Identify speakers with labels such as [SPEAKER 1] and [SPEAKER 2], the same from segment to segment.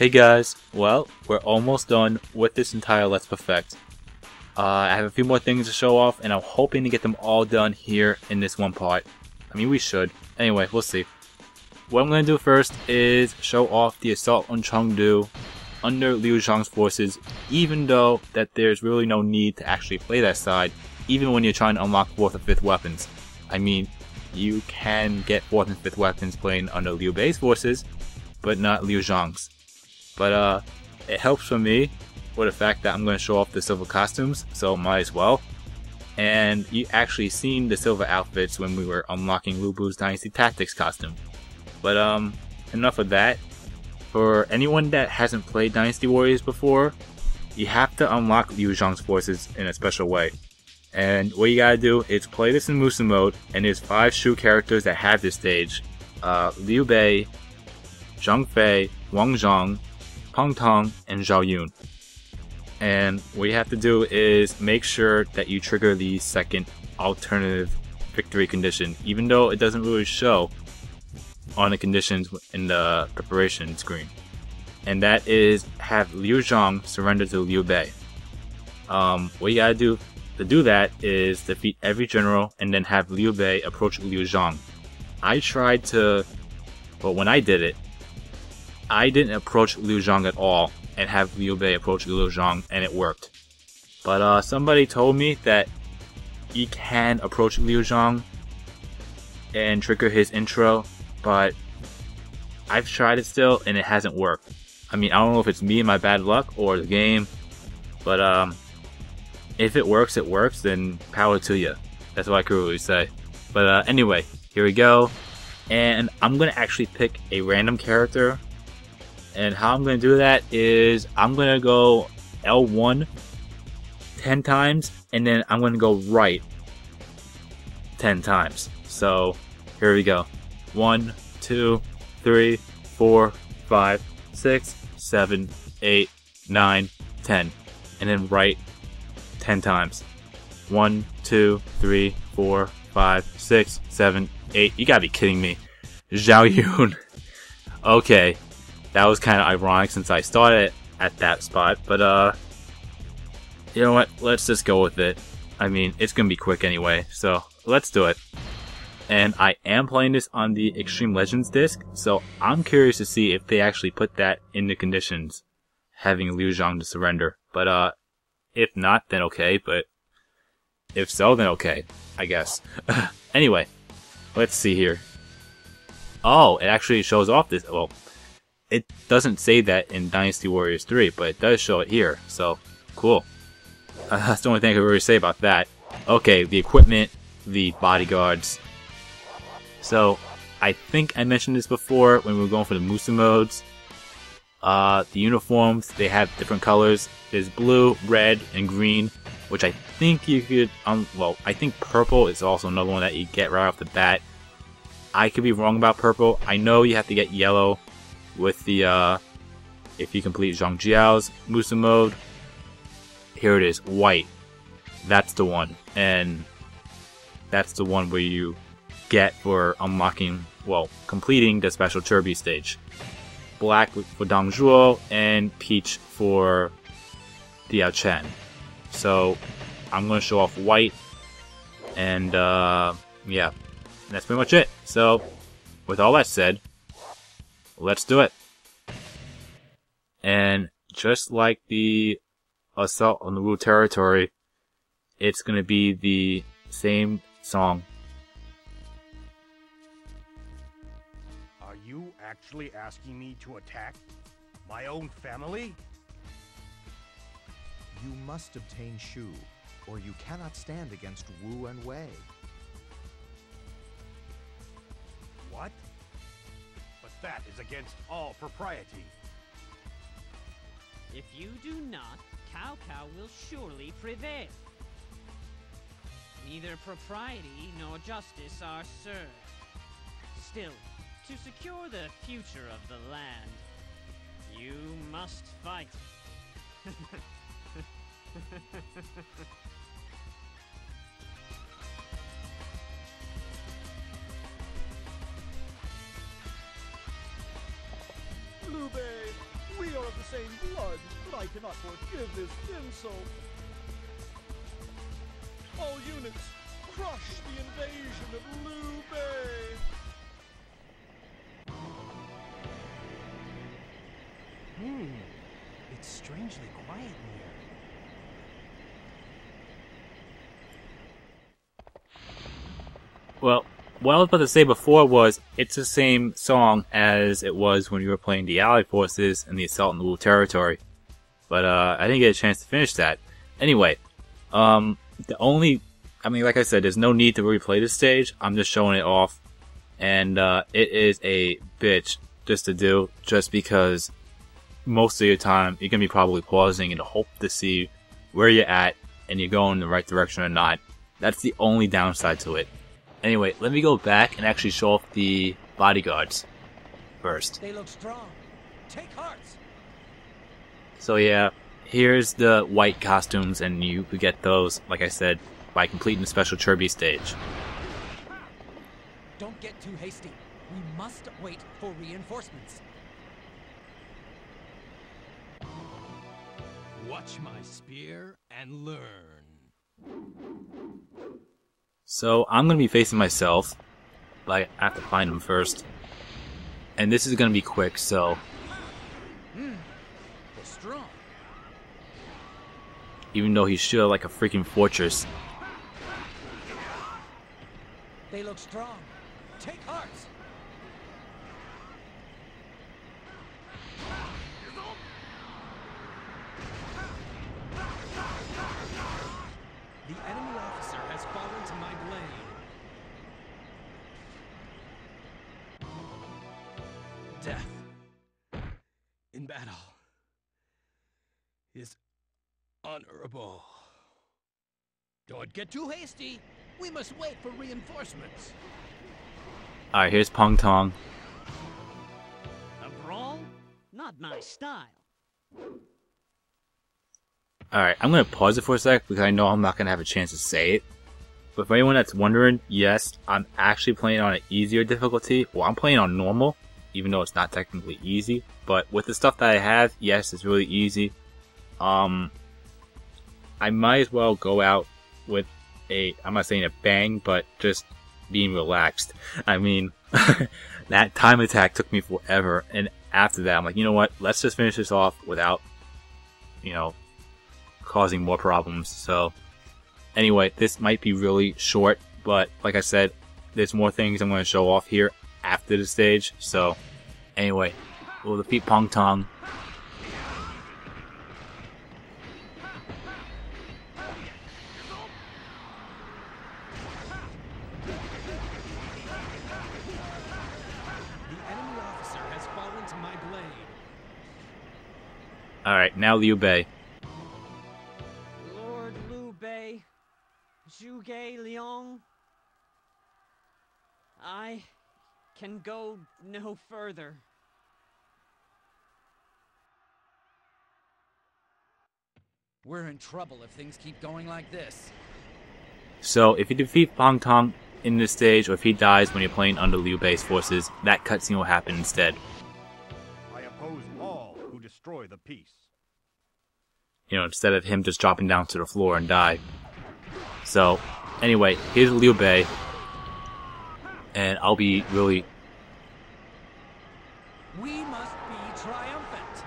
[SPEAKER 1] Hey guys, well, we're almost done with this entire Let's Perfect. I have a few more things to show off, and I'm hoping to get them all done here in this one part. I mean, we should. Anyway, we'll see. What I'm going to do first is show off the assault on Chengdu under Liu Zhang's forces, even though that there's really no need to actually play that side, even when you're trying to unlock 4th and 5th weapons. I mean, you can get 4th and 5th weapons playing under Liu Bei's forces, but not Liu Zhang's. But it helps for me with the fact that I'm going to show off the silver costumes, so might as well. And you actually seen the silver outfits when we were unlocking Lu Bu's Dynasty Tactics costume. But enough of that. For anyone that hasn't played Dynasty Warriors before, you have to unlock Liu Zhang's forces in a special way. And what you gotta do is play this in Musou Mode, and there's 5 Shu characters that have this stage. Liu Bei, Zhang Fei, Huang, Tong, and Zhao Yun. And what you have to do is make sure that you trigger the second alternative victory condition, even though it doesn't really show on the conditions in the preparation screen. And that is have Liu Zhang surrender to Liu Bei. What you gotta do to do that is defeat every general and then have Liu Bei approach Liu Zhang. I tried to, but when I did it, I didn't approach Liu Zhang at all and have Liu Bei approach Liu Zhang, and it worked. But somebody told me that you can approach Liu Zhang and trigger his intro, but I've tried it still and it hasn't worked. I mean, I don't know if it's me and my bad luck or the game, but if it works, then power to you. That's what I could really say. But anyway, here we go. And I'm going to actually pick a random character. And how I'm going to do that is I'm going to go L1 10 times, and then I'm going to go right 10 times. So here we go. 1, 2, 3, 4, 5, 6, 7, 8, 9, 10. And then right 10 times. 1, 2, 3, 4, 5, 6, 7, 8. You gotta be kidding me. Zhao Yun. Okay. That was kind of ironic since I started at that spot, but you know what? Let's just go with it. I mean, it's gonna be quick anyway, so let's do it. And I am playing this on the Extreme Legends disc, so I'm curious to see if they actually put that in the conditions, having Liu Zhang to surrender. But if not, then okay, but if so, then okay, I guess. Anyway, let's see here. Oh, it actually shows off this, well, it doesn't say that in Dynasty Warriors 3, but it does show it here, so cool. That's the only thing I can really say about that. Okay, the equipment, the bodyguards. So, I think I mentioned this before when we were going for the Musou modes. The uniforms, they have different colors. There's blue, red, and green, which I think you could, well, I think purple is also another one that you get right off the bat. I could be wrong about purple. I know you have to get yellow with the, if you complete Zhang Jiao's Musou mode. Here it is, white. That's the one. And that's the one where you get for unlocking, well, completing the special Turby stage. Black for Dong Zhuo and peach for Diao Chen. So I'm going to show off white, and yeah, that's pretty much it. So with all that said, let's do it. And just like the assault on the Wu territory, it's going to be the same song.
[SPEAKER 2] Are you actually asking me to attack my own family?
[SPEAKER 3] You must obtain Shu, or you cannot stand against Wu and Wei.
[SPEAKER 2] What? But that is against all propriety.
[SPEAKER 4] If you do not, Cao Cao will surely prevail. Neither propriety nor justice are served. Still, to secure the future of the land, you must fight.
[SPEAKER 2] Liu Bei, we
[SPEAKER 5] insane blood, but I cannot forgive this insult. All units, crush the invasion of Liu Bei! It's strangely quiet in here.
[SPEAKER 1] Well, what I was about to say before was, it's the same song as it was when you were playing the Allied forces and the assault on the Wu territory. But, I didn't get a chance to finish that. Anyway, like I said, there's no need to replay this stage. I'm just showing it off. And, it is a bitch just to do, just because most of your time you're gonna be probably pausing and hope to see where you're at and you're going in the right direction or not. That's the only downside to it. Anyway, let me go back and actually show off the bodyguards first.
[SPEAKER 5] They look strong. Take hearts.
[SPEAKER 1] So yeah, here's the white costumes, and you could get those, like I said, by completing the special Kirby stage.
[SPEAKER 5] Don't get too hasty. We must wait for reinforcements. Watch my spear and learn.
[SPEAKER 1] So I'm going to be facing myself, but I have to find him first. And this is going to be quick, so...
[SPEAKER 5] They're strong.
[SPEAKER 1] Even though he's still like a freaking fortress.
[SPEAKER 5] They look strong. Take hearts. The enemy officer has fallen to my blade. Death in battle is honorable. Don't get too hasty. We must wait for reinforcements.
[SPEAKER 1] Alright, here's Pong Tong.
[SPEAKER 4] A brawl? Not my style.
[SPEAKER 1] Alright, I'm going to pause it for a sec because I know I'm not going to have a chance to say it. But for anyone that's wondering, yes, I'm actually playing on an easier difficulty. Well, I'm playing on normal, even though it's not technically easy. But with the stuff that I have, yes, it's really easy. I might as well go out with I'm not saying a bang, but just being relaxed. I mean, that time attack took me forever, and after that, I'm like, you know what, let's just finish this off without, causing more problems. So, anyway, this might be really short, but like I said, there's more things I'm going to show off here after the stage. So, anyway, we'll defeat Pong Tong. Alright, now Liu Bei.
[SPEAKER 4] Lord Liu Bei, Zhuge Liang, I can go no further.
[SPEAKER 5] We're in trouble if things keep going like this.
[SPEAKER 1] So, if you defeat Pong Tong in this stage, or if he dies when you're playing under Liu Bei's forces, that cutscene will happen instead.
[SPEAKER 2] I oppose all who destroy the peace.
[SPEAKER 1] Instead of him just dropping down to the floor and die. So, anyway, here's Liu Bei. And I'll be really...
[SPEAKER 5] We must be triumphant.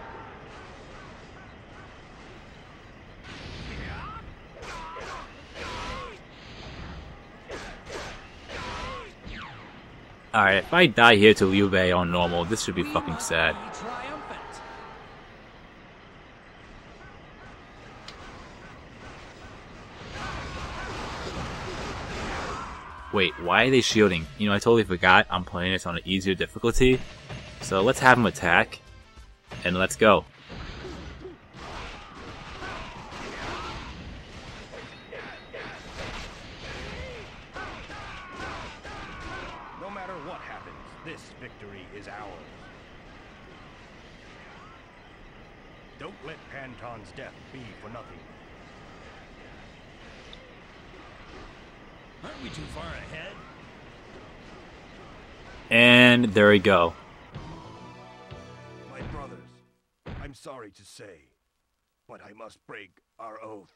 [SPEAKER 1] Alright, if I die here to Liu Bei on normal, this should be fucking sad. Wait, why are they shielding? I totally forgot I'm playing this on an easier difficulty. So let's have them attack, and let's go.
[SPEAKER 2] No matter what happens, this victory is ours. Don't let Panton's death be for nothing.
[SPEAKER 5] Aren't we too far ahead?
[SPEAKER 1] And there we go.
[SPEAKER 2] My brothers, I'm sorry to say, but I must break our oath.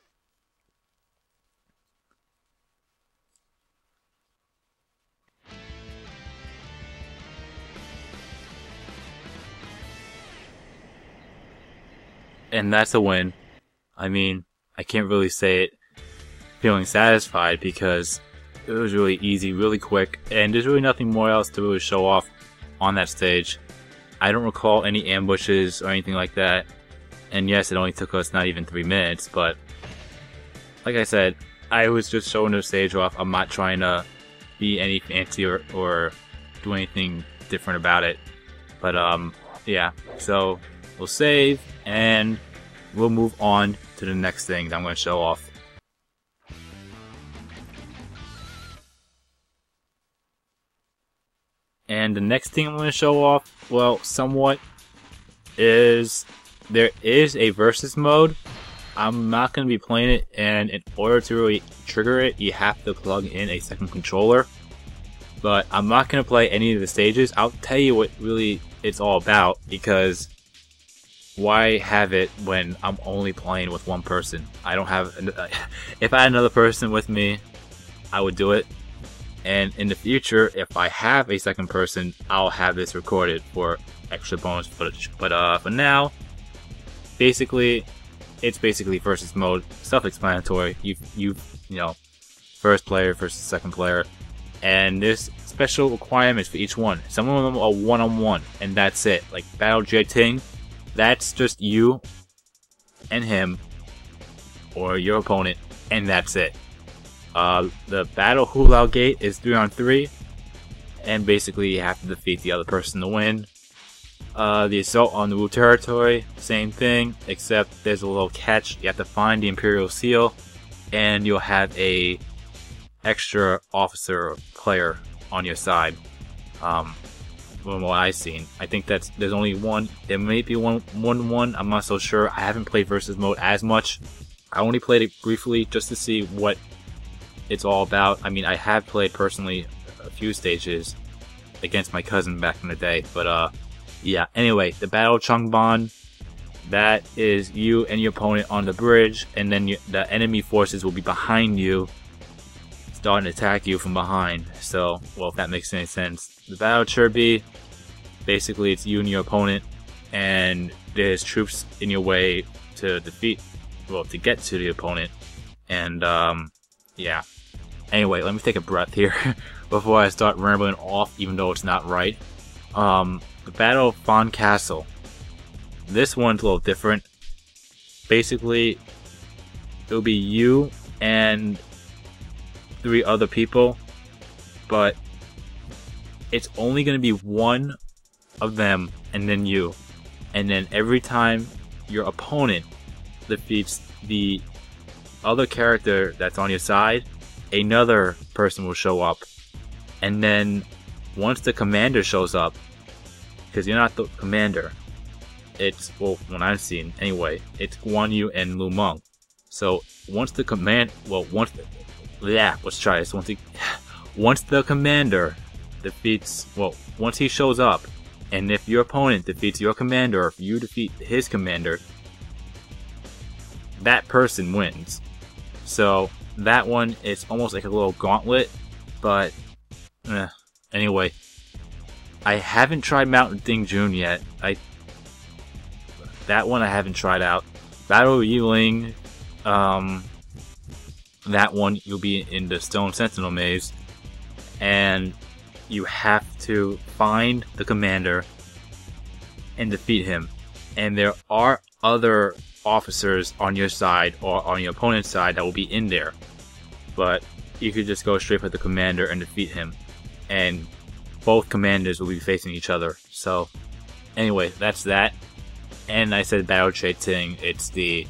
[SPEAKER 1] And that's a win. I mean, I can't really say it feeling satisfied because it was really easy, really quick, and there's really nothing more else to really show off on that stage. I don't recall any ambushes or anything like that. And yes, it only took us not even 3 minutes, but like I said, I was just showing the stage off. I'm not trying to be any fancier or do anything different about it. But yeah, so we'll save and we'll move on to the next thing that I'm going to show off. And the next thing I'm going to show off, well, somewhat, is there is a versus mode. I'm not going to be playing it, and in order to really trigger it, you have to plug in a second controller. But I'm not going to play any of the stages. I'll tell you what really it's all about, because why have it when I'm only playing with one person? I don't have... If I had another person with me, I would do it. And in the future, if I have a second person, I'll have this recorded for extra bonus footage. But for now, basically, it's basically versus mode, self-explanatory. You know, first player versus second player, and there's special requirements for each one. Some of them are one-on-one, and that's it. Like Battle Ting, that's just you and him, or your opponent, and that's it. The Battle Hulao Gate is 3-on-3, and basically you have to defeat the other person to win. The Assault on the Wu territory, same thing, except there's a little catch. You have to find the Imperial Seal, and you'll have a extra officer or player on your side. From what I've seen, I think there's only one. There may be one. I'm not so sure. I haven't played versus mode as much. I only played it briefly just to see what it's all about. I mean, I have played personally a few stages against my cousin back in the day, but yeah. Anyway, the Battle Chongban, that is you and your opponent on the bridge, and then the enemy forces will be behind you, starting to attack you from behind. So, well, if that makes any sense. The Battle Chirby, basically it's you and your opponent, and there's troops in your way to defeat, well, to get to the opponent, and yeah. Anyway, let me take a breath here before I start rambling off, even though it's not right. The Battle of Fawn Castle. This one's a little different. Basically, it'll be you and 3 other people, but it's only going to be one of them and then you. And then every time your opponent defeats the other character that's on your side, another person will show up. And then once the commander shows up, because you're not the commander, it's, well, when I've seen anyway, it's Guan Yu and Lu Meng. So once the let's try this. Once the commander defeats, well, once he shows up, and if your opponent defeats your commander, or if you defeat his commander, that person wins. So that one is almost like a little gauntlet, but anyway, I haven't tried Mountain Ding Jun yet. That one I haven't tried out. Battle Yiling, that one you'll be in the Stone Sentinel maze, and you have to find the commander and defeat him. And there are other officers on your side or on your opponent's side that will be in there, but you could just go straight for the commander and defeat him, and both commanders will be facing each other. So anyway, that's that. And I said Battle Ting, it's the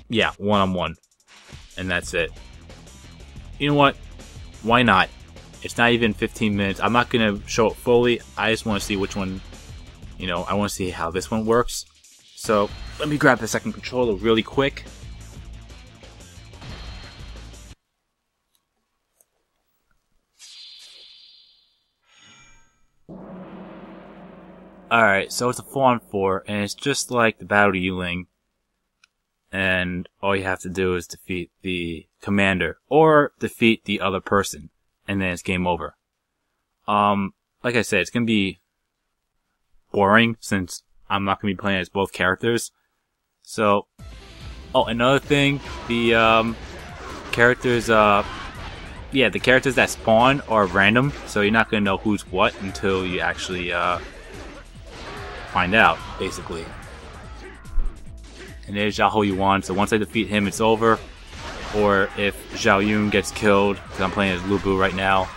[SPEAKER 1] yeah, one-on-one, and that's it. You know what? Why not? It's not even 15 minutes. I'm not gonna show it fully. I just want to see which one, you know, I want to see how this one works. So let me grab the second controller really quick. Alright, so it's a 4-on-4, and it's just like the Battle of Yuling. And all you have to do is defeat the commander, or defeat the other person, and then it's game over. Like I said, it's gonna be boring, since I'm not gonna be playing as both characters. So, oh, another thing, the, characters, the characters that spawn are random, so you're not gonna know who's what until you actually, find out, basically. And there's Zhao Yun, so once I defeat him, it's over. Or if Zhao Yun gets killed, because I'm playing as Liu Bei right now,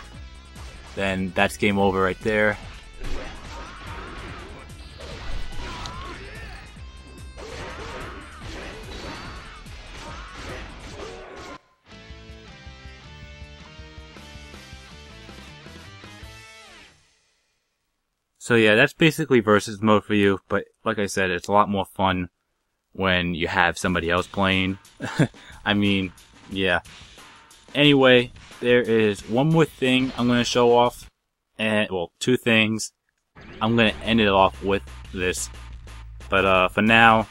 [SPEAKER 1] then that's game over right there. So yeah, that's basically versus mode for you, but like I said, it's a lot more fun when you have somebody else playing. I mean, yeah. Anyway, there is one more thing I'm going to show off, and, well, two things. I'm going to end it off with this, but for now,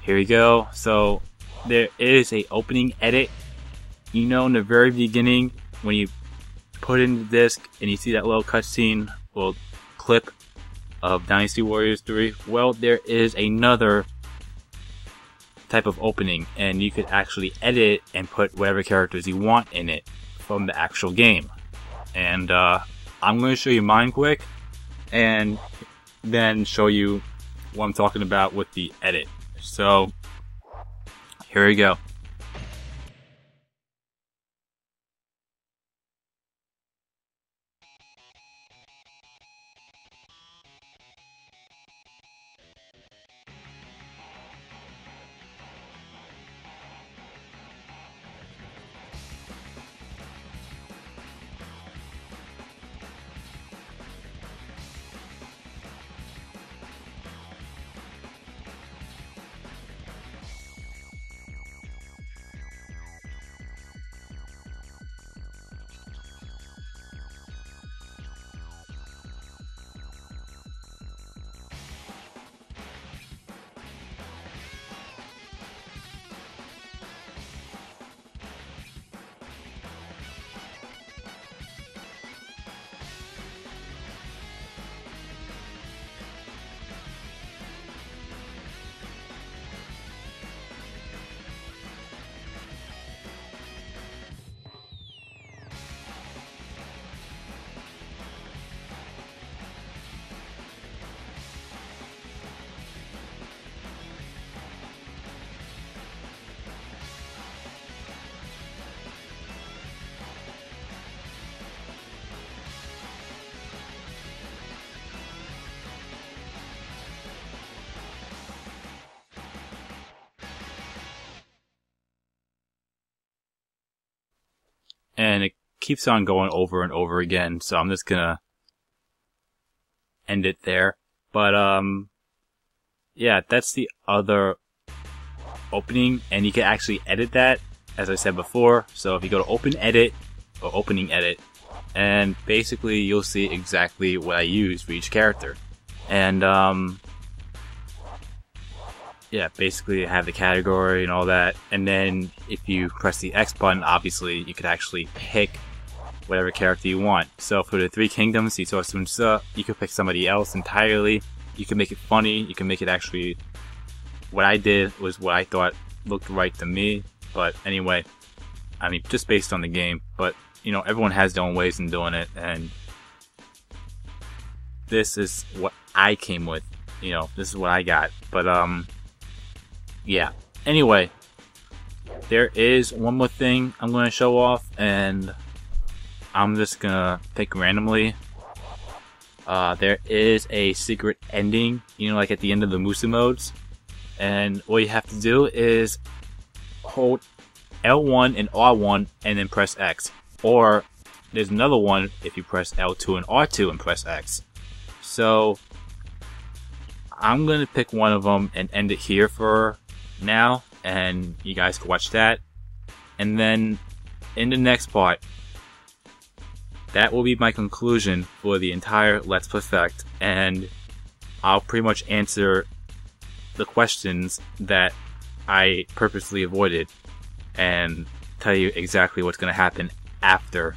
[SPEAKER 1] here we go. So, there is a opening edit. You know, in the very beginning, when you put in the disc, and you see that little cutscene, well, clip of Dynasty Warriors 3, well, there is another type of opening, and you could actually edit and put whatever characters you want in it from the actual game. And I'm going to show you mine quick, and then show you what I'm talking about with the edit. So, here we go. And it keeps on going over and over again, so I'm just gonna end it there. But, yeah, that's the other opening, and you can actually edit that, as I said before. So if you go to Open Edit, or Opening Edit, and basically you'll see exactly what I use for each character. And, yeah, basically I have the category and all that, and then if you press the X button, obviously you could actually pick whatever character you want. So for the Three Kingdoms, you could pick somebody else entirely. You can make it funny, you can make it actually, what I did was what I thought looked right to me. But anyway, I mean, just based on the game. But, you know, everyone has their own ways in doing it, and this is what I came with. You know, this is what I got. But, yeah. Anyway, there is one more thing I'm going to show off, and I'm just going to pick randomly. There is a secret ending, you know, like at the end of the Musou modes. And what you have to do is hold L1 and R1 and then press X. Or there's another one if you press L2 and R2 and press X. So I'm going to pick one of them and end it here for now, and you guys can watch that. And then in the next part, that will be my conclusion for the entire Let's Perfect. And I'll pretty much answer the questions that I purposely avoided and tell you exactly what's going to happen after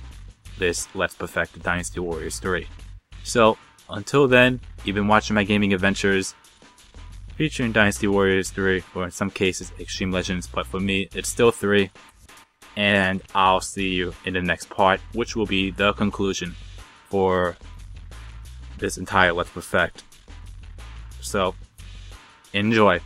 [SPEAKER 1] this Let's Perfect Dynasty Warriors 3. So, until then, you've been watching my gaming adventures featuring Dynasty Warriors 3, or in some cases Extreme Legends, but for me it's still 3. And I'll see you in the next part, which will be the conclusion for this entire Let's Perfect. So, enjoy.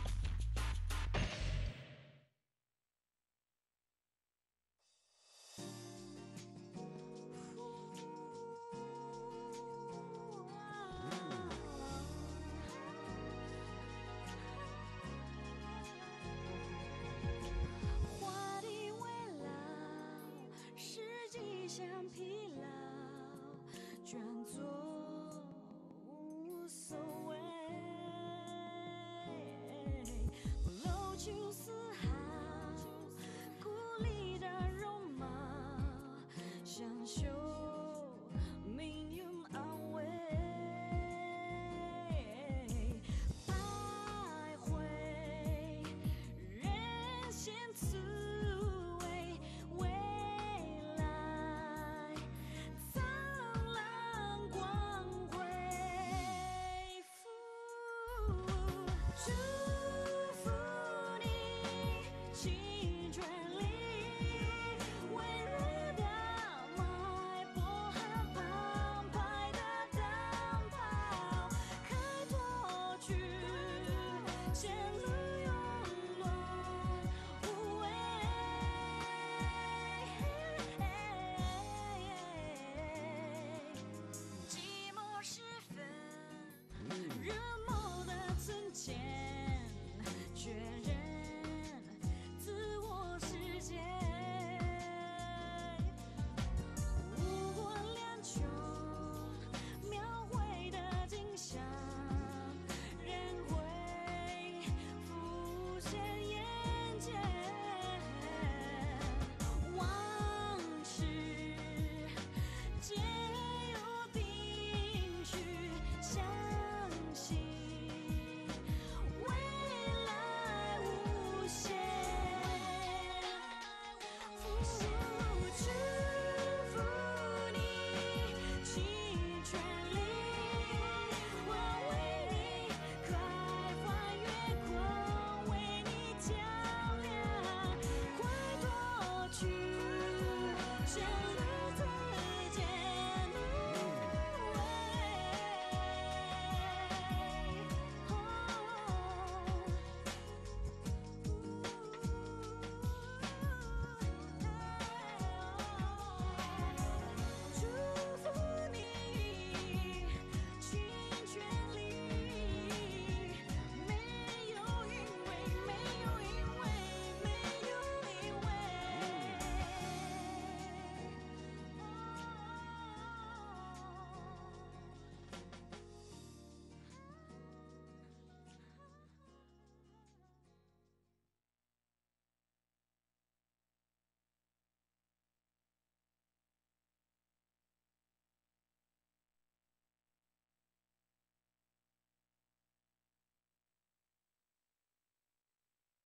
[SPEAKER 6] 不露出四海。